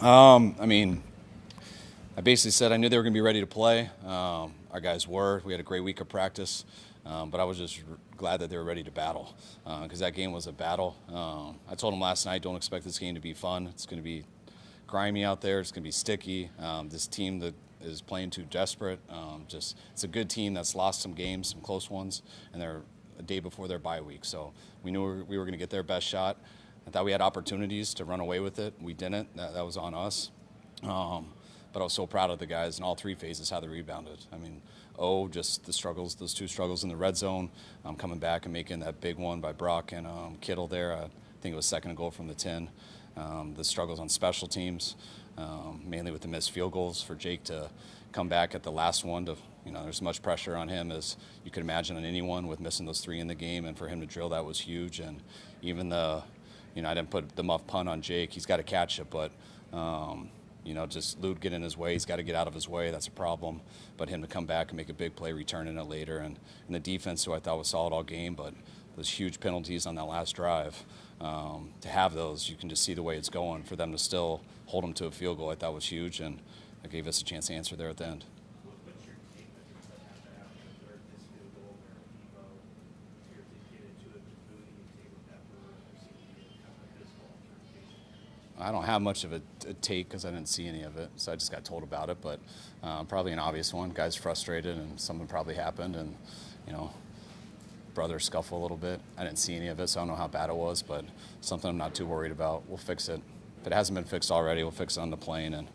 I mean, I basically said I knew they were going to be ready to play. Our guys were. We had a great week of practice, but I was just glad that they were ready to battle because that game was a battle. I told them last night, don't expect this game to be fun. It's going to be grimy out there. It's going to be sticky. This team that is playing too desperate. It's a good team that's lost some games, some close ones, and they're a day before their bye week. So we knew we were going to get their best shot. I thought we had opportunities to run away with it. We didn't. That was on us. But I was so proud of the guys in all three phases, how they rebounded. I mean, just the struggles, those two struggles in the red zone, coming back and making that big one by Brock and Kittle there. I think it was second and goal from the 10. The struggles on special teams, mainly with the missed field goals for Jake to come back at the last one. There's much pressure on him as you could imagine on anyone with missing those three in the game, and for him to drill that was huge. And even I didn't put the muff punt on Jake. He's got to catch it, but just Lude get in his way. He's got to get out of his way. That's a problem. But him to come back and make a big play, returning it later. And the defense, who I thought was solid all game, but those huge penalties on that last drive, to have those, you can just see the way it's going. For them to still hold them to a field goal, I thought was huge. And that gave us a chance to answer there at the end. I don't have much of a take because I didn't see any of it, so I just got told about it. But probably an obvious one. Guy's frustrated, and something probably happened, and brother scuffle a little bit. I didn't see any of it, so I don't know how bad it was, but something I'm not too worried about. We'll fix it. If it hasn't been fixed already, we'll fix it on the plane, and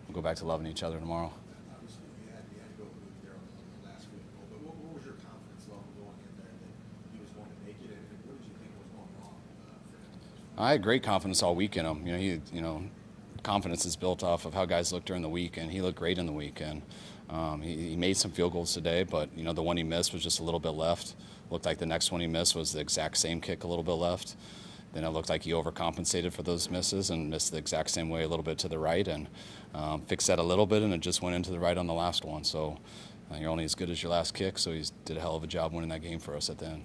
we'll go back to loving each other tomorrow. Obviously, you had to go there on the last week, but what was your confidence level going in there that he was going to make it, and what did you think was going wrong for him? I had great confidence all week in him. Confidence is built off of how guys look during the week, and he looked great in the week. And he made some field goals today, but the one he missed was just a little bit left. Looked like the next one he missed was the exact same kick, a little bit left. Then it looked like he overcompensated for those misses and missed the exact same way, a little bit to the right, and fixed that a little bit, and it just went into the right on the last one. So you're only as good as your last kick, so he did a hell of a job winning that game for us at the end.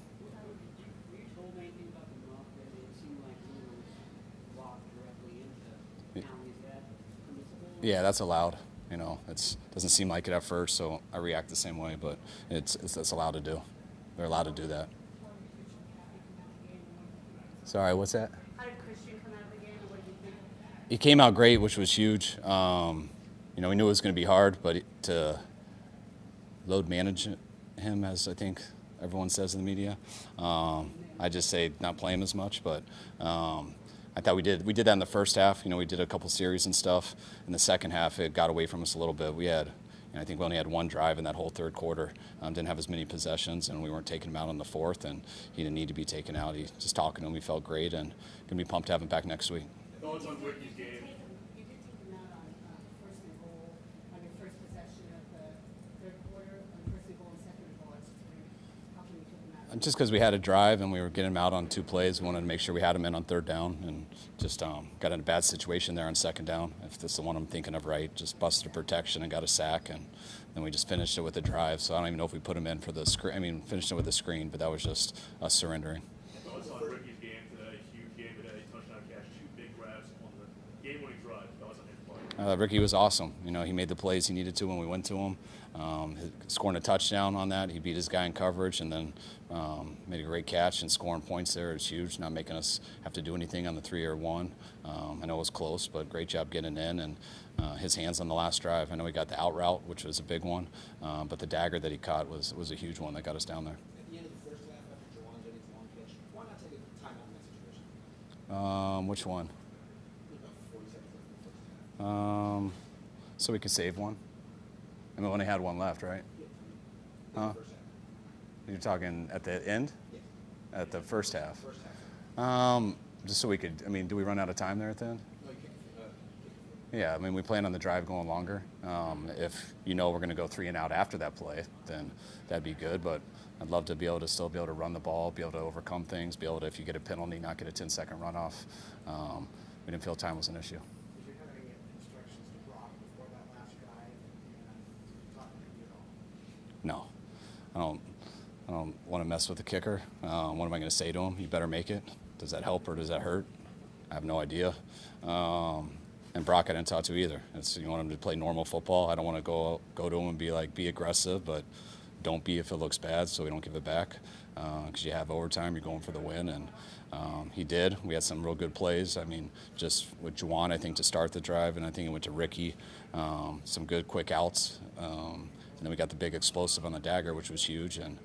Yeah, that's allowed. It doesn't seem like it at first, so I react the same way, but it's allowed to do. They're allowed to do that. Sorry, what's that? How did Christian come out of the game? What did you think? He came out great, which was huge. We knew it was going to be hard, but to load manage him, as I think everyone says in the media, I just say not play him as much, but I thought we did that in the first half. We did a couple series and stuff. In the second half, it got away from us a little bit. I think we only had one drive in that whole third quarter. Didn't have as many possessions, and we weren't taking him out on the fourth, and he didn't need to be taken out. Just talking to him, he felt great, and going to be pumped to have him back next week. Thoughts on Ricky's game? You did take him out on first and goal on your first possession of the third quarter, on first and goal and second and goal. I was just wondering how come you took him out? Just because we had a drive and we were getting him out on two plays, we wanted to make sure we had him in on third down, and just got in a bad situation there on second down. If that's the one I'm thinking of right, just busted a protection and got a sack, and then we just finished it with a drive. So I don't even know if we put him in for the screen. Finished it with a screen, but that was just us surrendering. Thoughts on Ricky's game today? Huge game today. Touchdown catch, 2 big grabs on the game-winning drive. Thoughts on his play? Ricky was awesome. He made the plays he needed to when we went to him. Scoring a touchdown on that, he beat his guy in coverage, and then made a great catch, and scoring points there is huge, not making us have to do anything on the 3 or 1. I know it was close, but great job getting in, and his hands on the last drive. I know he got the out route, which was a big one, but the dagger that he caught was a huge one that got us down there. At the end of the first half, after Jawan Jennings' long catch, why not take a timeout in that situation? Which one? About 40 seconds left in the first half. So we could save one. I mean, we only had one left, right? Yeah. Huh? First half. You're talking at the end? Yeah. At the first half? First half. Just so we could, do we run out of time there at the end? No, you can't. Yeah, we plan on the drive going longer. If we're going to go 3 and out after that play, then that'd be good. But I'd love to be able to run the ball, be able to overcome things, be able to, if you get a penalty, not get a 10-second runoff. We didn't feel time was an issue. Did you have any instructions to Brock before that last drive? And talk to you at all? No, I don't want to mess with the kicker. What am I going to say to him? You better make it. Does that help or does that hurt? I have no idea. And Brock I didn't talk to either. You want him to play normal football. I don't want to go to him and be aggressive, but don't be if it looks bad, so we don't give it back. Because you have overtime, you're going for the win, and he did. We had some real good plays. I mean, just with Juwan, I think, to start the drive, and I think it went to Ricky. Some good quick outs. And then we got the big explosive on the dagger, which was huge, and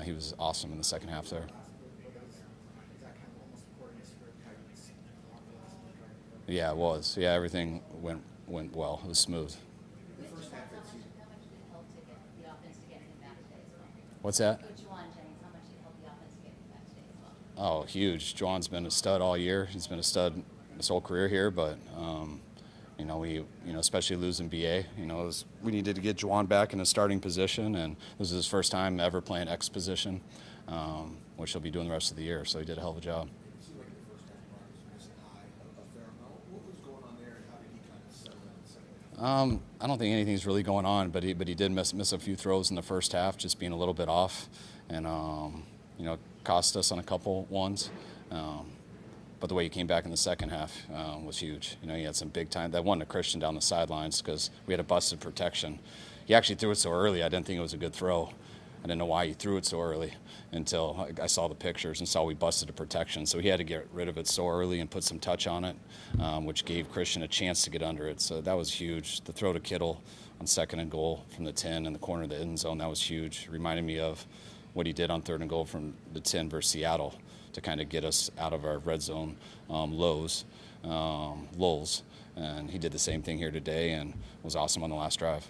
he was awesome in the second half there. Is that kind of almost according to script how you'd seen it along the last week? Yeah, it was. Yeah, everything went well. It was smooth. The first half of the season. How much did it help to get the offense to get him back today as well? What's that? Coach Juwan Jennings, how much did it help the offense to get him back today as well? Oh, huge. Juwan's been a stud all year. He's been a stud his whole career here, but especially losing BA, we needed to get Juwan back in a starting position, and this is his first time ever playing X position, which he'll be doing the rest of the year. So he did a hell of a job. It seemed like the first half Brock was missing high a fair amount. What was going on there, and how did he kind of settle in the second half? I don't think anything's really going on, but he did miss a few throws in the first half, just being a little bit off, and cost us on a couple ones. But the way he came back in the second half was huge. He had some big time. That one to Christian down the sidelines because we had a busted protection. He actually threw it so early, I didn't think it was a good throw. I didn't know why he threw it so early until I saw the pictures and saw we busted a protection. So he had to get rid of it so early and put some touch on it, which gave Christian a chance to get under it. So that was huge. The throw to Kittle on 2nd and goal from the 10 in the corner of the end zone, that was huge. Reminded me of what he did on 3rd and goal from the 10 versus Seattle, to kind of get us out of our red zone lulls. And he did the same thing here today and was awesome on the last drive.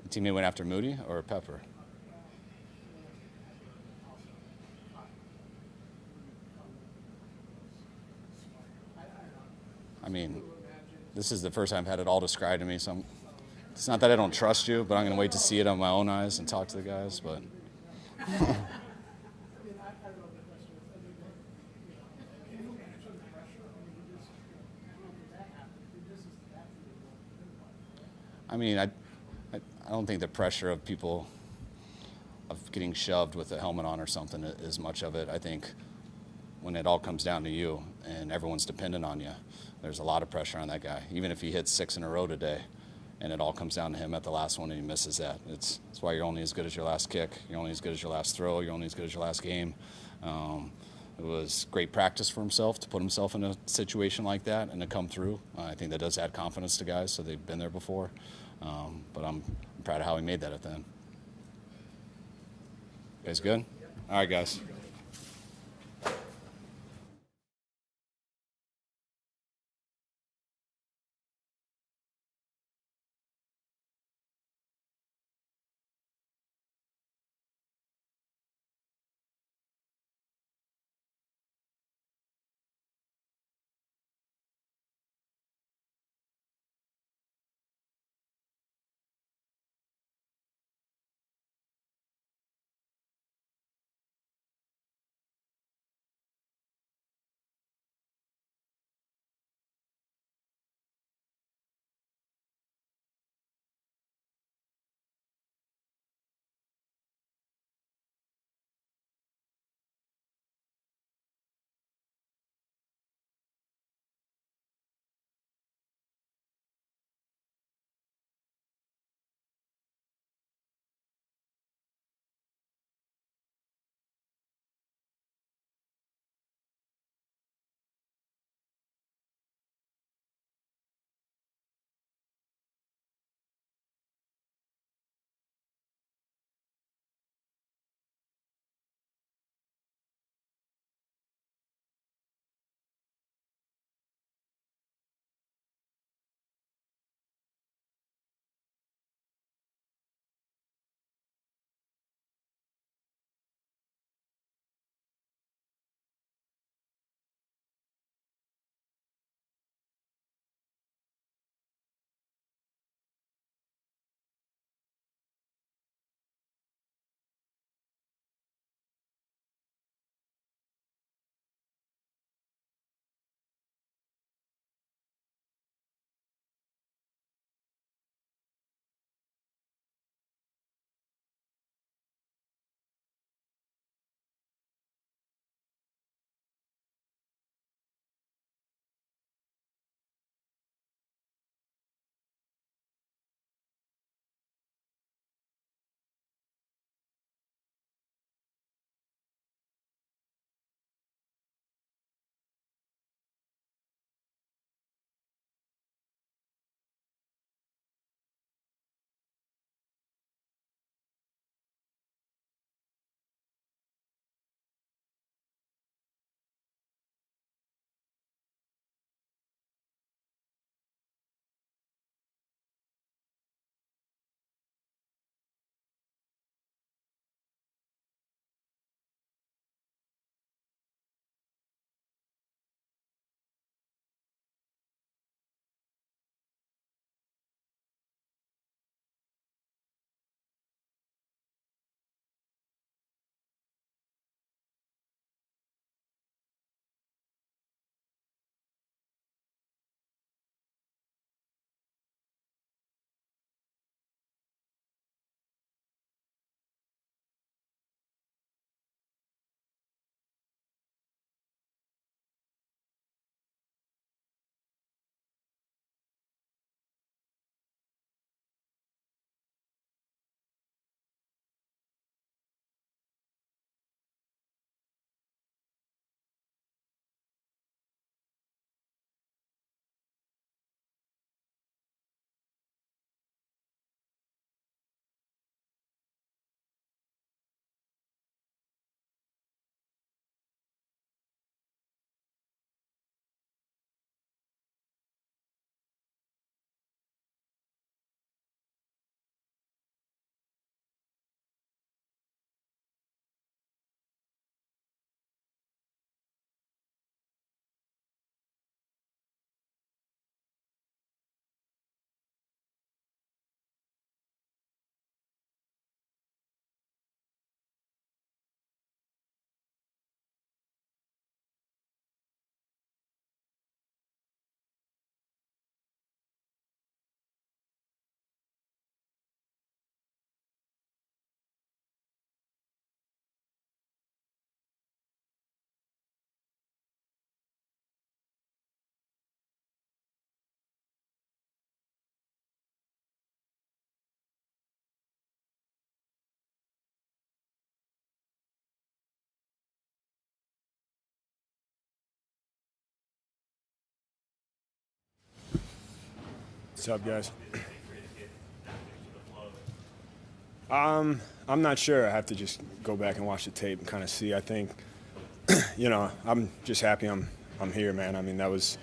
The teammate went after Moody or Pepper? I mean, this is the first time I've had it all described to me, so it's not that I don't trust you, but I'm going to wait to see it on my own eyes and talk to the guys. But I mean, I don't think the pressure of people of getting shoved with a helmet on or something is much of it. I think when it all comes down to you and everyone's dependent on you, there's a lot of pressure on that guy. Even if he hits 6 in a row today and it all comes down to him at the last one and he misses that. It's why you're only as good as your last kick. You're only as good as your last throw. You're only as good as your last game. It was great practice for himself to put himself in a situation like that and to come through. I think that does add confidence to guys, so they've been there before. But I'm proud of how he made that at the end. You guys good? All right, guys. What's up, guys? What do you think for you to get back into the flow? I'm not sure. I have to just go back and watch the tape and kind of see. I think, I'm just happy I'm here, man. I mean, that was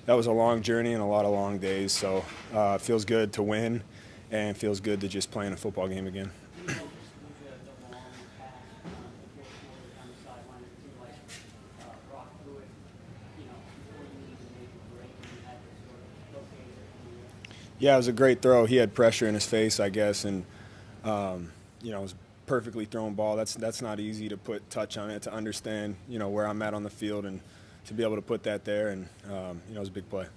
a long journey and a lot of long days. So it feels good to win, and it feels good to just play in a football game again. Yeah, it was a great throw. He had pressure in his face, I guess, and it was a perfectly thrown ball. That's not easy to put touch on it, to understand, where I'm at on the field, and to be able to put that there, and it was a big play.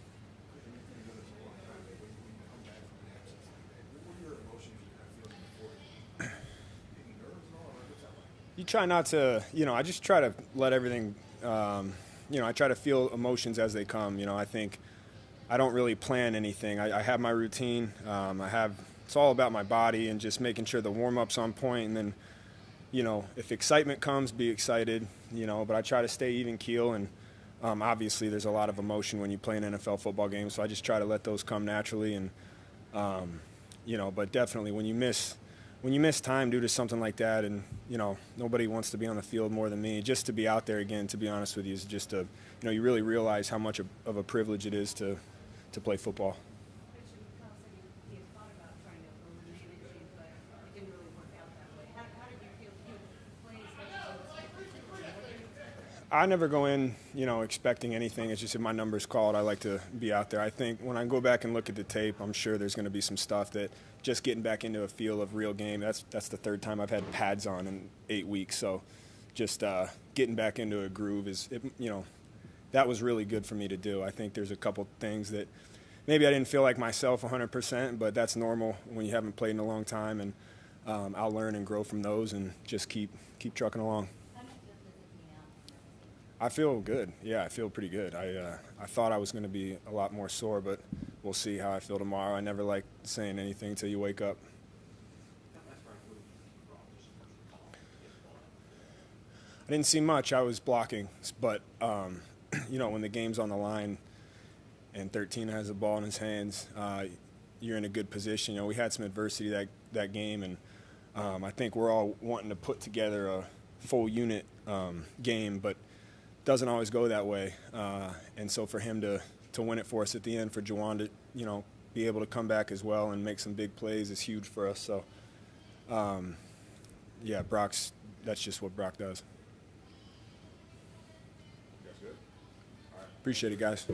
You try not to, I just try to let everything, I try to feel emotions as they come. I think I don't really plan anything. I have my routine. It's all about my body and just making sure the warm-up's on point. And then, if excitement comes, be excited, but I try to stay even keel. And obviously there's a lot of emotion when you play an NFL football game. So I just try to let those come naturally. And, but definitely when you miss time due to something like that, and, nobody wants to be on the field more than me, just to be out there again, to be honest with you, is just you really realize how much of a privilege it is to play football. Kyle said he had thought about trying to eliminate it, but it didn't really work out that way. How did you feel playing such a I never go in, expecting anything. It's just if my number's called, I like to be out there. I think when I go back and look at the tape, I'm sure there's going to be some stuff that just getting back into a feel of real game. That's the third time I've had pads on in 8 weeks. So just getting back into a groove that was really good for me to do. I think there's a couple things that maybe I didn't feel like myself 100%, but that's normal when you haven't played in a long time, and I'll learn and grow from those and just keep trucking along. I feel good. Yeah, I feel pretty good. I thought I was going to be a lot more sore, but we'll see how I feel tomorrow. I never like saying anything until you wake up. I didn't see much. I was blocking, but when the game's on the line and 13 has the ball in his hands, you're in a good position. We had some adversity that game, and I think we're all wanting to put together a full unit game, but doesn't always go that way. And so for him to win it for us at the end, for Juwan to be able to come back as well and make some big plays is huge for us. So that's just what Brock does. Appreciate it, guys.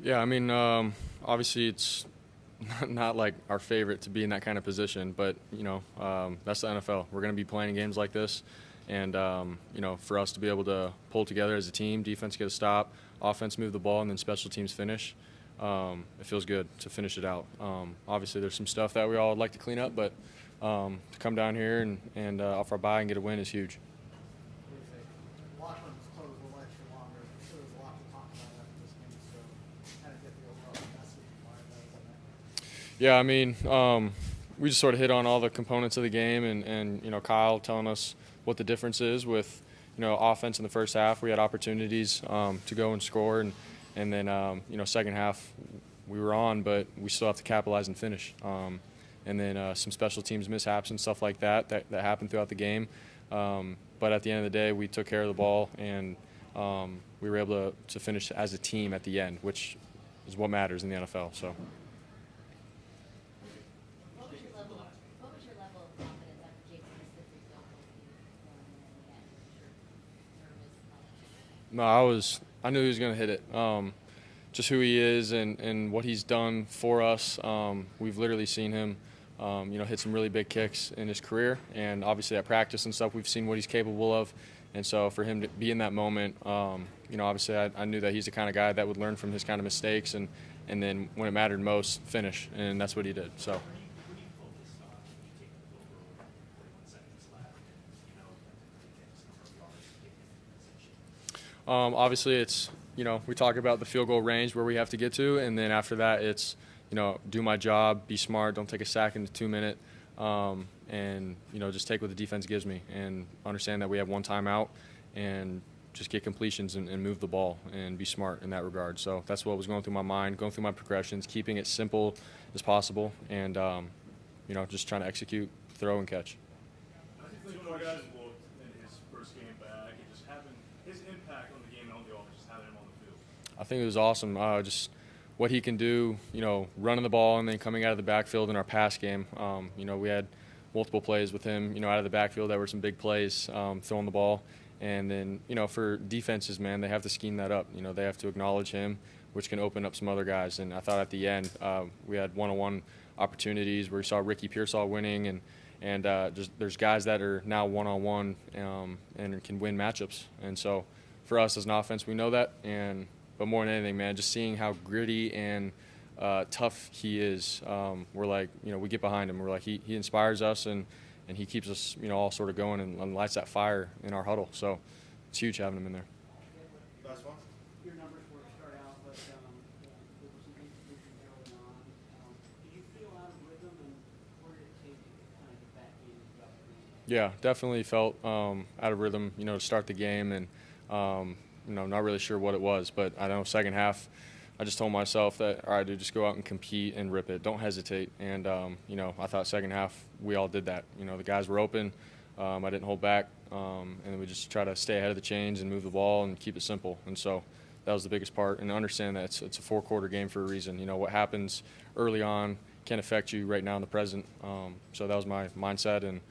Yeah, I mean, obviously it's not like our favorite to be in that kind of position, but that's the NFL. We're going to be playing games like this, and for us to be able to pull together as a team, defense get a stop, offense move the ball, and then special teams finish. It feels good to finish it out. Obviously, there's some stuff that we all would like to clean up, but to come down here and off our bye and get a win is huge. Locker room was closed a little extra longer. I'm sure there's a lot to talk about after this game, so kind of get the overall message behind that. Yeah, I mean, we just sort of hit on all the components of the game, and Kyle telling us what the difference is with offense in the first half. We had opportunities to go and score, and then second half we were on, but we still have to capitalize and finish. And then some special teams mishaps and stuff like that happened throughout the game. But at the end of the day, we took care of the ball, and we were able to finish as a team at the end, which is what matters in the NFL. So. What was your level of confidence after Jason missed the free throw goal in the end? No, I knew he was going to hit it. Just who he is and what he's done for us. We've literally seen him, hit some really big kicks in his career, and obviously at practice and stuff, we've seen what he's capable of. And so for him to be in that moment, obviously I knew that he's the kind of guy that would learn from his kind of mistakes, and then when it mattered most, finish, and that's what he did. So. Obviously, it's we talk about the field goal range where we have to get to, and then after that, it's do my job, be smart, don't take a sack in the 2 minute, and just take what the defense gives me, and understand that we have one timeout, and just get completions and move the ball and be smart in that regard. So that's what was going through my mind, going through my progressions, keeping it simple as possible, and just trying to execute, throw, and catch. I think two guys looked in his first game back and just having his impact on the game and on the offense, just having him on the field. I think it was awesome. Just what he can do, running the ball and then coming out of the backfield in our pass game. We had multiple plays with him, out of the backfield that were some big plays, throwing the ball. And then, for defenses, man, they have to scheme that up. They have to acknowledge him, which can open up some other guys. And I thought at the end we had one-on-one opportunities where we saw Ricky Pearsall winning, and there's guys that are now one-on-one and can win matchups. And so for us as an offense, we know that. But more than anything, man, just seeing how gritty and tough he is, we're like, we get behind him. We're like, he inspires us, and he keeps us, all sort of going and lights that fire in our huddle. So it's huge having him in there. Last one. Your numbers were to start out, but there was some inconsistency early on. Did you feel out of rhythm, and what did it take to kind of get back in throughout the game? Yeah, definitely felt out of rhythm, to start the game, and not really sure what it was. But I know second half, I just told myself that, all right, dude, just go out and compete and rip it. Don't hesitate. And, I thought second half we all did that. The guys were open. I didn't hold back. And then we just try to stay ahead of the chains and move the ball and keep it simple. And so that was the biggest part. And understand that it's a four-quarter game for a reason. What happens early on can affect you right now in the present. So that was my mindset, and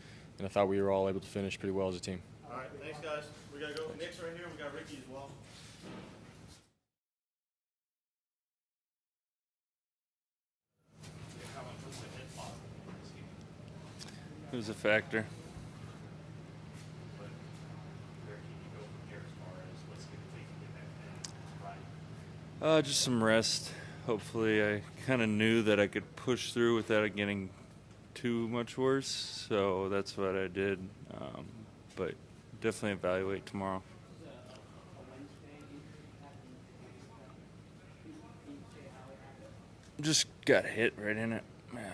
I thought we were all able to finish pretty well as a team. All right, thanks, guys. We got to go. Nick's right here. We got Ricky as well. It was a factor. Just some rest. Hopefully, I kind of knew that I could push through without it getting too much worse, so that's what I did. But definitely evaluate tomorrow. Just got hit right in it. Yeah.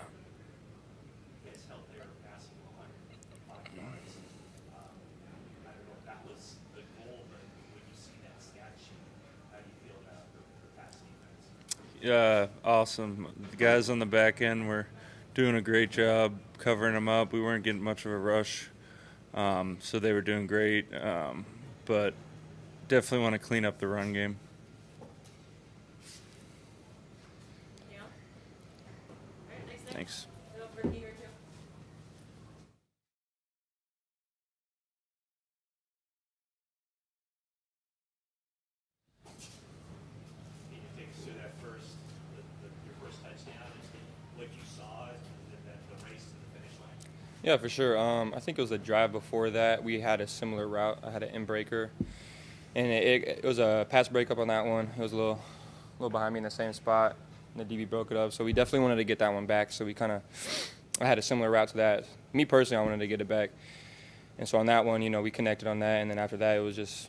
Yeah, awesome. The guys on the back end were doing a great job covering them up. We weren't getting much of a rush, so they were doing great. But definitely want to clean up the run game. Thanks. Take us through that first Yeah, for sure. I think it was the drive before that. We had a similar route. I had an in breaker, and it was a pass breakup on that one. It was a little behind me in the same spot, and the DB broke it up. So we definitely wanted to get that one back. So I had a similar route to that. Me personally, I wanted to get it back. And so on that one, we connected on that. And then after that, it was just,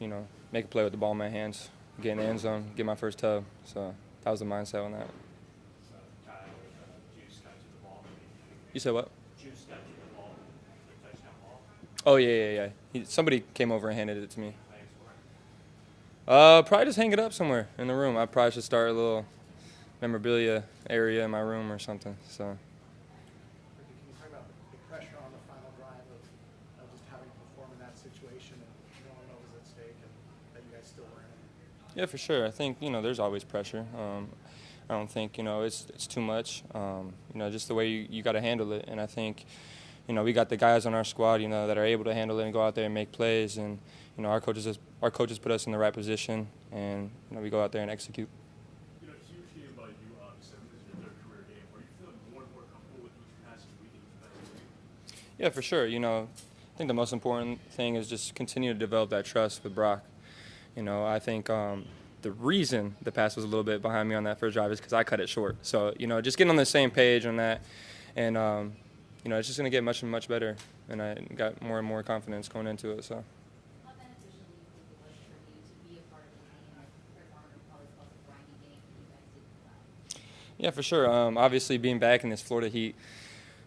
make a play with the ball in my hands, get in the end zone, get my first tub. So that was the mindset on that. So, Kyle, Juice got you the ball. You said what? Juice got you the ball, the touchdown ball. Oh, yeah. Somebody came over and handed it to me. Thanks for it. Probably just hang it up somewhere in the room. I probably should start a little memorabilia area in my room or something. So. Can you talk about the pressure on the final drive of just having to perform in that situation and no one knows at stake and that you guys still were in it? Yeah, for sure. I think, there's always pressure. I don't think, it's too much. Just the way you got to handle it. And I think, we got the guys on our squad, that are able to handle it and go out there and make plays. And, our coaches put us in the right position, and, we go out there and execute. Huge game by you, obviously. This is your third career game. Are you feeling more and more comfortable with each passing week and each passing week? Yeah, for sure. I think the most important thing is just continue to develop that trust with Brock. I think the reason the pass was a little bit behind me on that first drive is because I cut it short. So, just getting on the same page on that, and, it's just going to get much and much better. And I got more and more confidence going into it. So. How beneficial do you think it was for you to be a part of the game, perform in probably the most grinding game that you guys did play? Yeah, for sure. Obviously, being back in this Florida heat,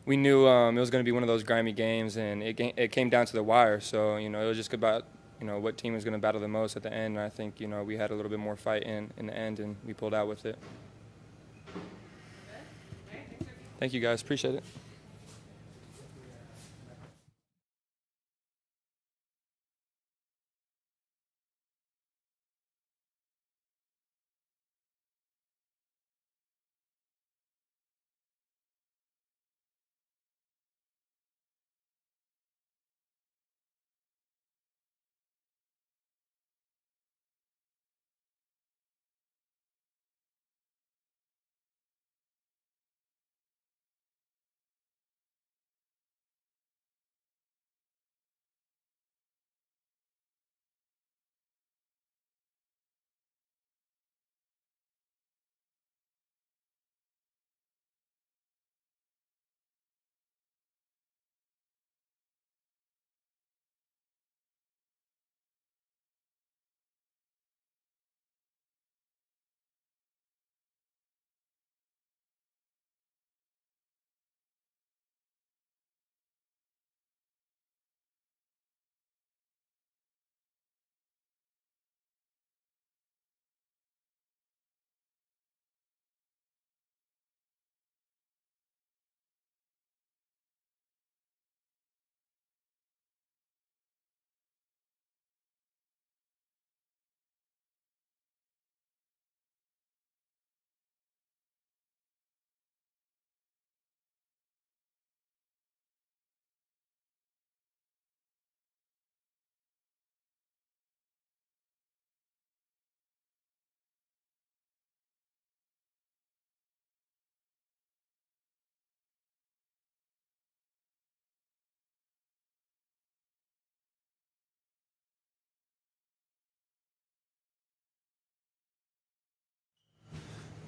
we knew it was going to be one of those grimy games, and it came down to the wire. So, it was just about, what team was going to battle the most at the end. And I think, we had a little bit more fight in the end, and we pulled out with it. Thank you, guys. Appreciate it.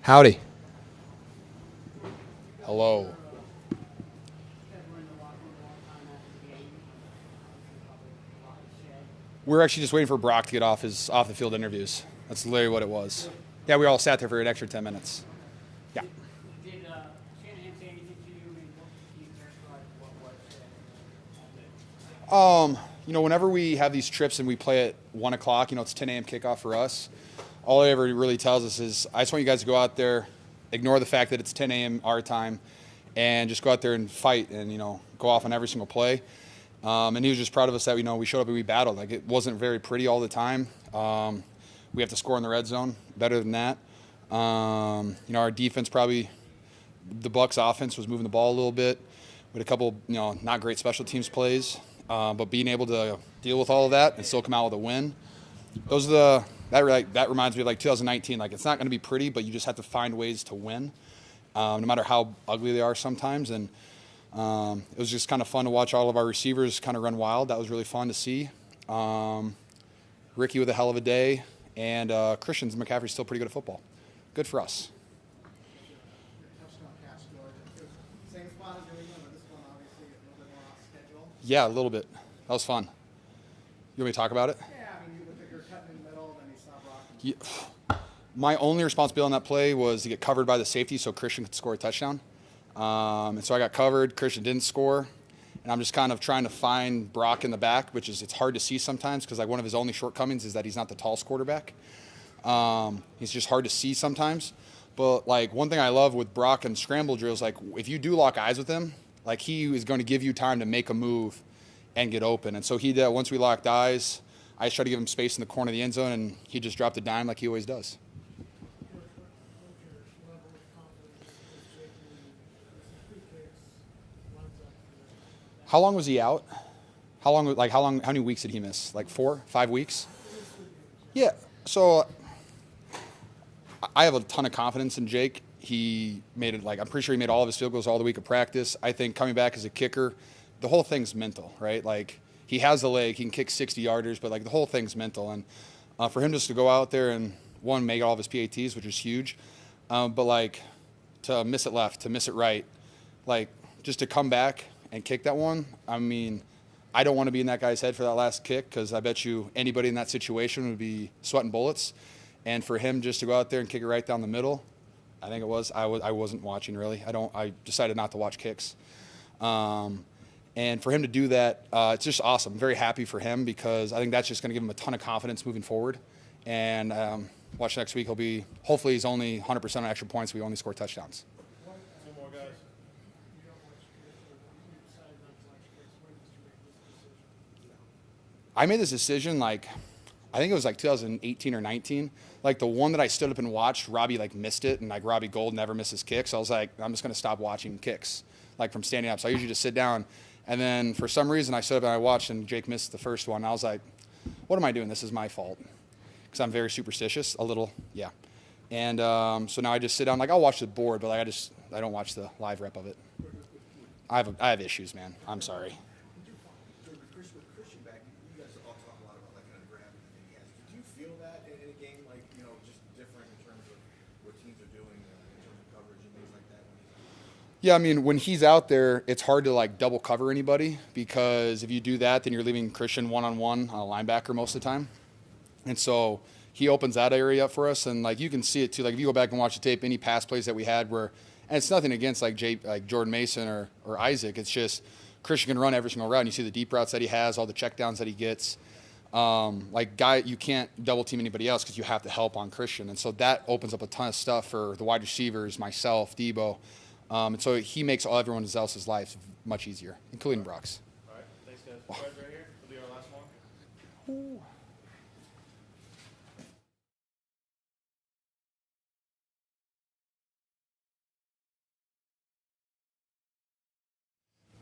Howdy. Hello. We're actually just waiting for Brock to get off the field interviews. That's literally what it was. Yeah, we all sat there for an extra 10 minutes. Yeah. Did Shanahan say anything to you? I mean, what can you characterize what was said? Whenever we have these trips and we play at 1 o'clock, it's 10 a.m. kickoff for us. All he ever really tells us is, I just want you guys to go out there, ignore the fact that it's 10 a.m. our time, and just go out there and fight and, go off on every single play. And he was just proud of us that, we showed up and we battled. Like, it wasn't very pretty all the time. We have to score in the red zone. Better than that. Our defense probably, the Bucs offense was moving the ball a little bit. We had a couple, not great special teams plays. But being able to deal with all of that and still come out with a win, that reminds me of 2019. It's not going to be pretty, but you just have to find ways to win, no matter how ugly they are sometimes. And It was just kind of fun to watch all of our receivers kind of run wild. That was really fun to see. Ricky with a hell of a day, and Christian's and McCaffrey's still pretty good at football. Good for us. Touchdown catch, George. Same spot as New England, but this one obviously a little bit more off schedule. Yeah, a little bit. That was fun. You want me to talk about it? Yeah, I mean, you look like you're cutting in the middle, then you stop rocking. Yeah. My only responsibility on that play was to get covered by the safety so Christian could score a touchdown. And so I got covered. Christian didn't score. And I'm just kind of trying to find Brock in the back, which is it's hard to see sometimes because like one of his only shortcomings is that he's not the tallest quarterback. He's just hard to see sometimes. But like one thing I love with Brock and scramble drills, like if you do lock eyes with him, like he is going to give you time to make a move and get open. And so he did. Once we locked eyes, I just tried to give him space in the corner of the end zone, and he just dropped a dime like he always does. How long was he out? How many weeks did he miss? Like 4, 5 weeks? Yeah. So I have a ton of confidence in Jake. He made it I'm pretty sure he made all of his field goals all the week of practice. I think coming back as a kicker, the whole thing's mental, right? Like he has the leg, he can kick 60-yarders, but like the whole thing's mental. And for him just to go out there and make all of his PATs, which is huge, but like to miss it left, to miss it right, like just to come back and kick that one. I mean, I don't want to be in that guy's head for that last kick because I bet you anybody in that situation would be sweating bullets. And for him just to go out there and kick it right down the middle, I think it was. I wasn't watching really. I decided not to watch kicks. And for him to do that, it's just awesome. I'm very happy for him because I think that's just going to give him a ton of confidence moving forward. And watch next week. Hopefully he's only 100% on extra points. We only score touchdowns. Two more guys. I made this decision I think it was 2018 or 19. Like the one that I stood up and watched, Robbie missed it, and Robbie Gold never misses kicks. So I was like, I'm just going to stop watching kicks from standing up. So I usually just sit down, and then for some reason I stood up and I watched, and Jake missed the first one. I was like, what am I doing? This is my fault because I'm very superstitious, a little, yeah. And so now I just sit down. I'll watch the board, but I don't watch the live rep of it. I have issues, man. I'm sorry. With Christian back, you guys all talk a lot about kind of gravity that he has. Do you feel that in a game just different in terms of what teams are doing in terms of coverage and things like that? Yeah, I mean, when he's out there, it's hard to double cover anybody because if you do that, then you're leaving Christian one-on-one on a linebacker most of the time. And so he opens that area up for us, and you can see it too. If you go back and watch the tape, any pass plays that we had and it's nothing against Jordan Mason or Isaac. It's just Christian can run every single route, and you see the deep routes that he has, all the checkdowns that he gets. You can't double team anybody else because you have to help on Christian, and so that opens up a ton of stuff for the wide receivers, myself, Debo, and so he makes everyone else's life much easier, including Brock's. All right, thanks guys. Right here. Will be our last one. Ooh.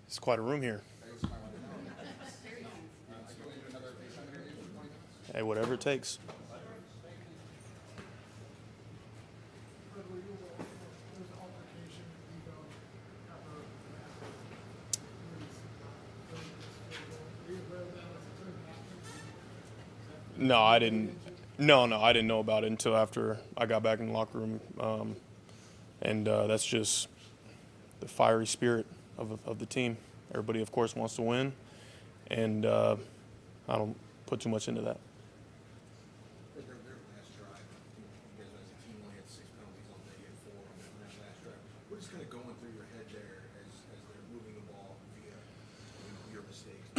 It's quite a room here. Hey, whatever it takes. No, I didn't. No, I didn't know about it until after I got back in the locker room, and that's just the fiery spirit of the team. Everybody, of course, wants to win, and I don't put too much into that. Their last drive, you guys as a team only had 6 penalties all day, you had 4 on that last drive. What is kind of going through your head there as they're moving the ball via your mistakes?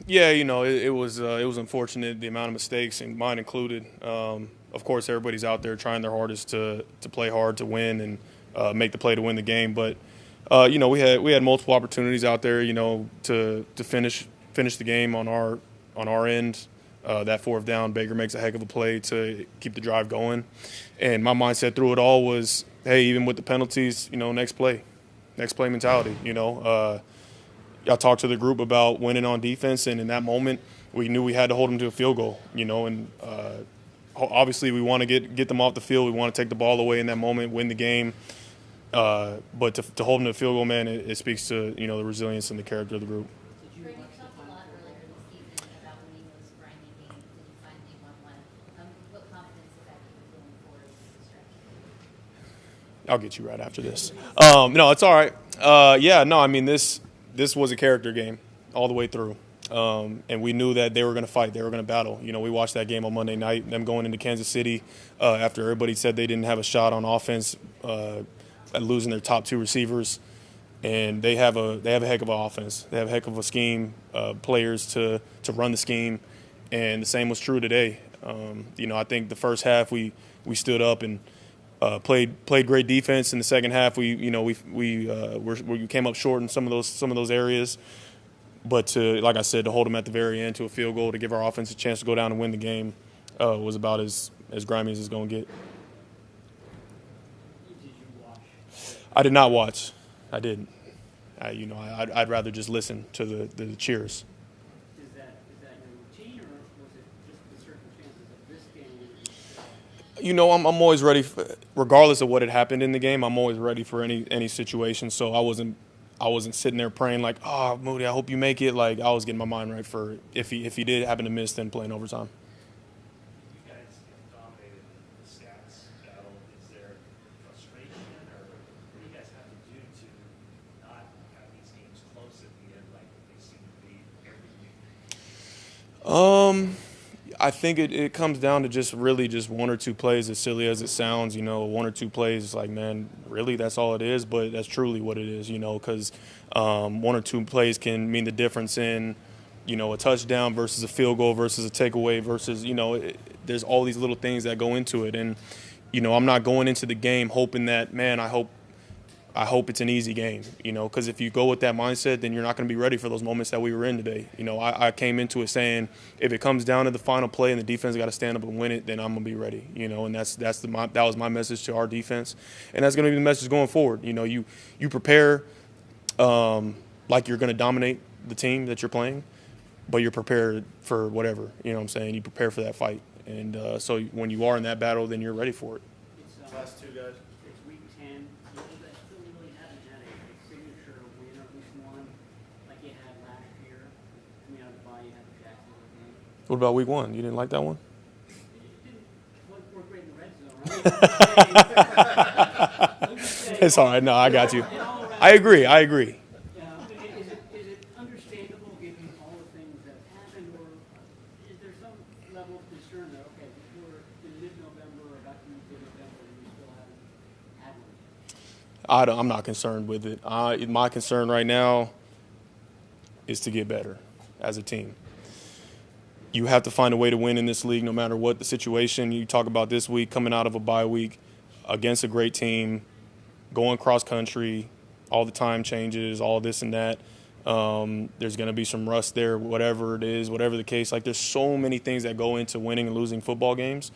Yeah, it was unfortunate, the amount of mistakes, and mine included. Of course, everybody's out there trying their hardest to play hard to win and make the play to win the game. But we had multiple opportunities out there, to finish the game on our end. That 4th down, Baker makes a heck of a play to keep the drive going. And my mindset through it all was, hey, even with the penalties, next play mentality. I talked to the group about winning on defense, and in that moment, we knew we had to hold them to a field goal, and obviously we want to get them off the field. We want to take the ball away in that moment, win the game. But to hold them to the field goal, man, it speaks to the resilience and the character of the group. Greg, you talked a lot earlier this evening about winning those grinding games, and you finally won one. What confidence does that give you going forward with the stretch? I'll get you right after this. No, it's all right. I mean, this was a character game all the way through. And we knew that they were going to fight. They were going to battle. We watched that game on Monday night, them going into Kansas City after everybody said they didn't have a shot on offense, losing their top 2 receivers. And they have a heck of an offense. They have a heck of a scheme, players to run the scheme. And the same was true today. I think the first half we stood up and played great defense. In the second half, we came up short in some of those areas. But like I said, to hold them at the very end to a field goal to give our offense a chance to go down and win the game was about as grimy as it's going to get. Did you watch? I did not watch. I didn't. I'd rather just listen to the cheers. Is that your routine, or was it just the circumstances of this game? I'm always ready, regardless of what had happened in the game. I'm always ready for any situation. So I wasn't sitting there praying like, oh, Moody, I hope you make it. Like, I was getting my mind right for if he did happen to miss, then playing overtime. You guys have dominated the stats battle. Is there frustration, or what do you guys have to do to not have these games close at the end like they seem to be every week? I think it comes down to just 1 or 2 plays, as silly as it sounds. 1 or 2 plays, like, man, really, that's all it is? But that's truly what it is, because 1 or 2 plays can mean the difference in, a touchdown versus a field goal versus a takeaway versus, there's all these little things that go into it. And, I'm not going into the game hoping that, man, I hope it's an easy game, because if you go with that mindset, then you're not going to be ready for those moments that we were in today. I came into it saying if it comes down to the final play and the defense got to stand up and win it, then I'm going to be ready, and that was my message to our defense, and that's going to be the message going forward. You prepare like you're going to dominate the team that you're playing, but you're prepared for whatever, you prepare for that fight, and so when you are in that battle, then you're ready for it. It's, Last 2 guys. It's week 10. You still really haven't had a signature win, or at least one, like you had last year. Coming out of the bye, you had the Jacksonville game. What about week 1? You didn't like that one? It didn't work great in the red zone, right? It's all right. No, I got you. I agree. Is it understandable given all the things that have happened, or is there some level of concern that, okay, we're in mid-November or about to mid November and we still haven't had one yet? I'm not concerned with it. My concern right now is to get better as a team. You have to find a way to win in this league no matter what the situation. You talk about this week, coming out of a bye week against a great team, going cross-country, all the time changes, all this and that. There's going to be some rust there, whatever it is, whatever the case. Like, there's so many things that go into winning and losing football games.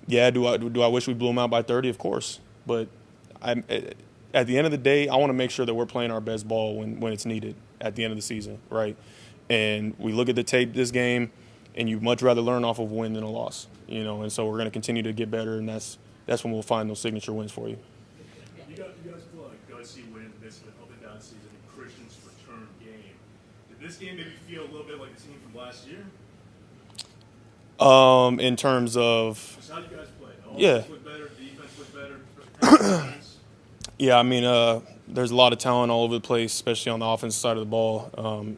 Yeah, do I wish we blew them out by 30? Of course. But at the end of the day, I want to make sure that we're playing our best ball when it's needed at the end of the season, right? And we look at the tape this game, and you'd much rather learn off of a win than a loss, and so we're going to continue to get better, and that's when we'll find those signature wins for you. You guys pull a go-see win this up and down season in Christian's return game. Did this game maybe feel a little bit like the team from last year? In terms of Just how you guys played? Yeah. Offense looked better, defense looked better. Yeah, I mean, there's a lot of talent all over the place, especially on the offensive side of the ball,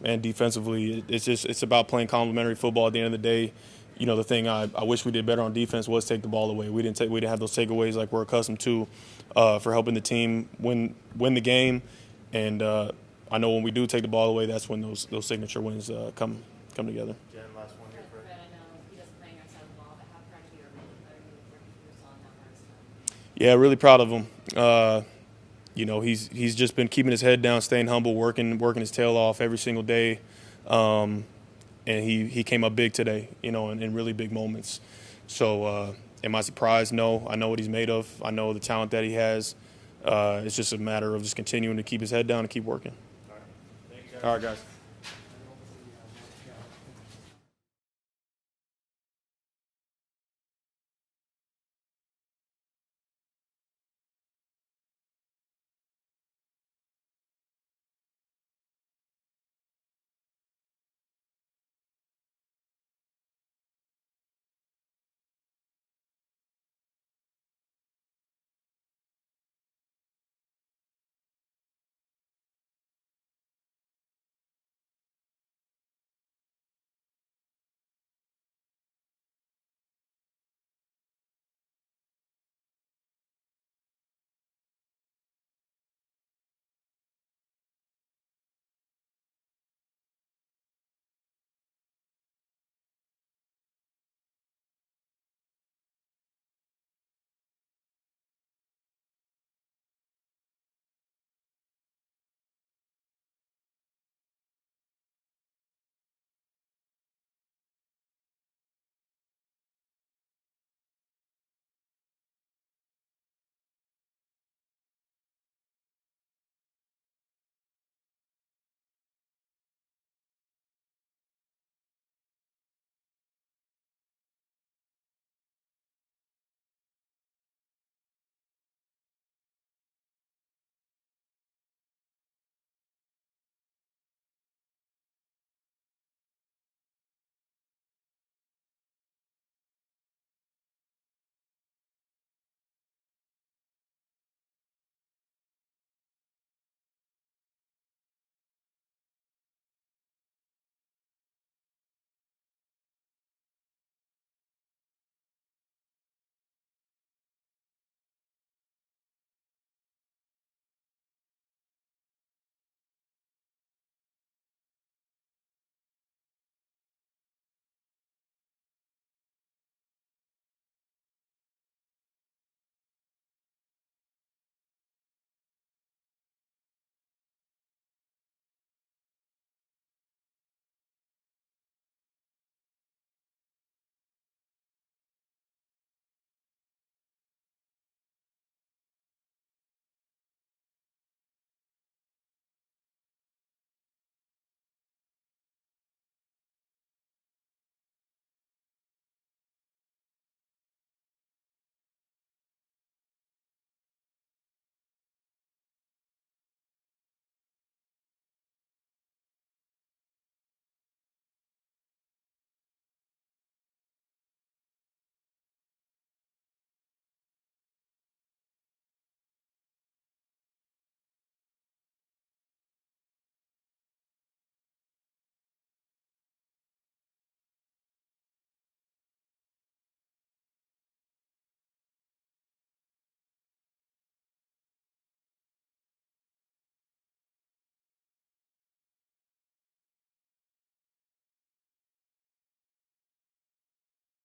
and defensively. It's about playing complementary football. At the end of the day, the thing I wish we did better on defense was take the ball away. We didn't have those takeaways like we're accustomed to for helping the team win the game. And I know when we do take the ball away, that's when those signature wins come together. Jen, last one here, Fred. Fred, I know he doesn't play on our side of the ball, but how proud of you are you working on that hard stuff? Yeah, really proud of him. He's just been keeping his head down, staying humble, working his tail off every single day. And he came up big today, in really big moments. So am I surprised? No. I know what he's made of. I know the talent that he has. It's just a matter of just continuing to keep his head down and keep working. All right. Thank you, guys. All right, guys.